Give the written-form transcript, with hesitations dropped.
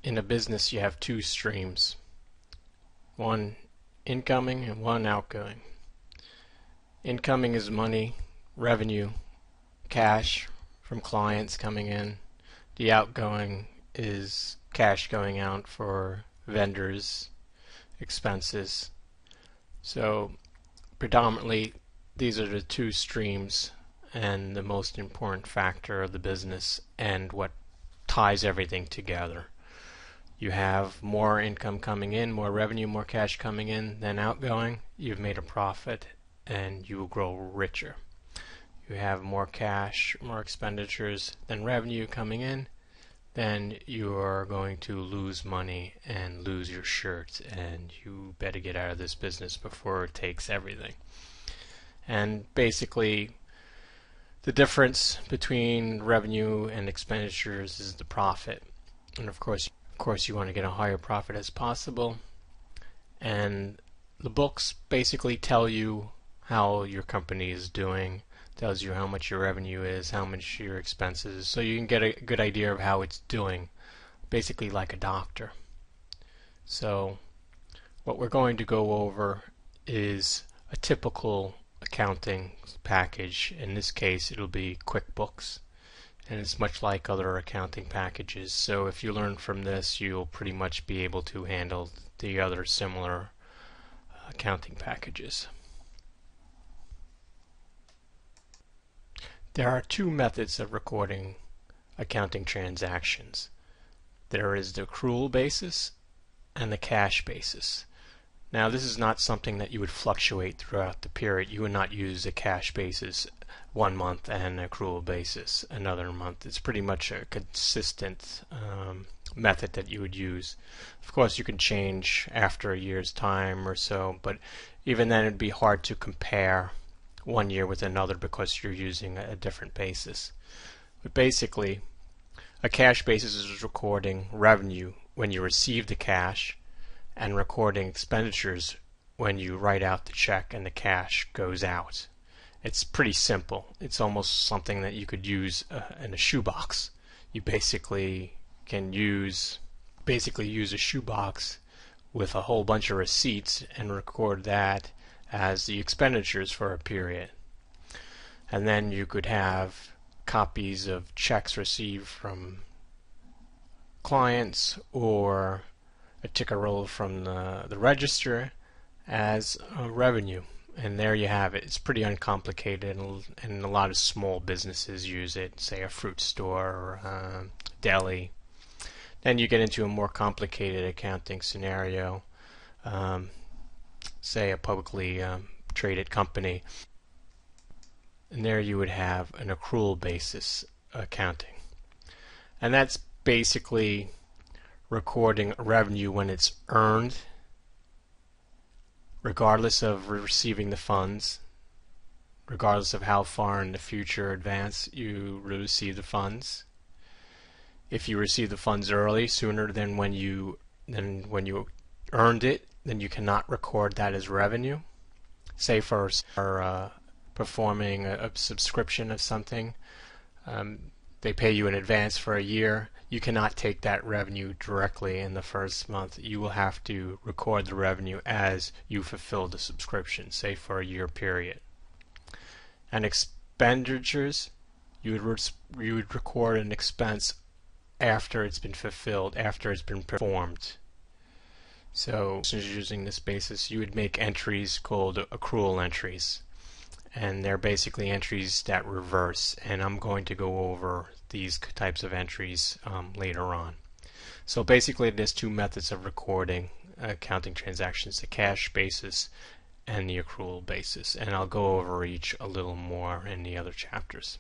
in a business you have two streams, one incoming and one outgoing. Incoming is money, revenue, cash from clients coming in. The outgoing is cash going out for vendors, expenses. So predominantly these are the two streams and the most important factor of the business and what ties everything together. You have more income coming in, more revenue, more cash coming in than outgoing, you've made a profit and you will grow richer. You have more cash, more expenditures than revenue coming in, then you are going to lose money and lose your shirt, and you better get out of this business before it takes everything. And basically the difference between revenue and expenditures is the profit. And of course you want to get a higher profit as possible. And the books basically tell you how your company is doing, tells you how much your revenue is, how much your expenses, so you can get a good idea of how it's doing, basically like a doctor. So what we're going to go over is a typical accounting package. In this case it'll be QuickBooks, and it's much like other accounting packages. So if you learn from this, you'll pretty much be able to handle the other similar accounting packages. There are two methods of recording accounting transactions. There is the accrual basis and the cash basis. Now this is not something that you would fluctuate throughout the period. You would not use a cash basis one month and an accrual basis another month. It's pretty much a consistent method that you would use. Of course you can change after a year's time or so, but even then it'd be hard to compare one year with another because you're using a different basis. But basically a cash basis is recording revenue when you receive the cash and recording expenditures when you write out the check and the cash goes out. It's pretty simple. It's almost something that you could use in a shoebox. You basically can use a shoebox with a whole bunch of receipts and record that as the expenditures for a period. And then you could have copies of checks received from clients or a ticker roll from the register as revenue. And there you have it. It's pretty uncomplicated, and a lot of small businesses use it, say a fruit store or a deli. Then you get into a more complicated accounting scenario, say a publicly traded company, and there you would have an accrual basis accounting. And that's basically recording revenue when it's earned, regardless of receiving the funds, regardless of how far in the future advance you receive the funds. If you receive the funds early, sooner than when you earned it, then you cannot record that as revenue. Say for performing a subscription of something, they pay you in advance for a year. You cannot take that revenue directly in the first month. You will have to record the revenue as you fulfill the subscription, say for a year period. And expenditures, you would record an expense after it's been fulfilled, after it's been performed. So since you're using this basis, you would make entries called accrual entries, and they're basically entries that reverse, and I'm going to go over these types of entries later on. So basically there's two methods of recording accounting transactions, the cash basis and the accrual basis, and I'll go over each a little more in the other chapters.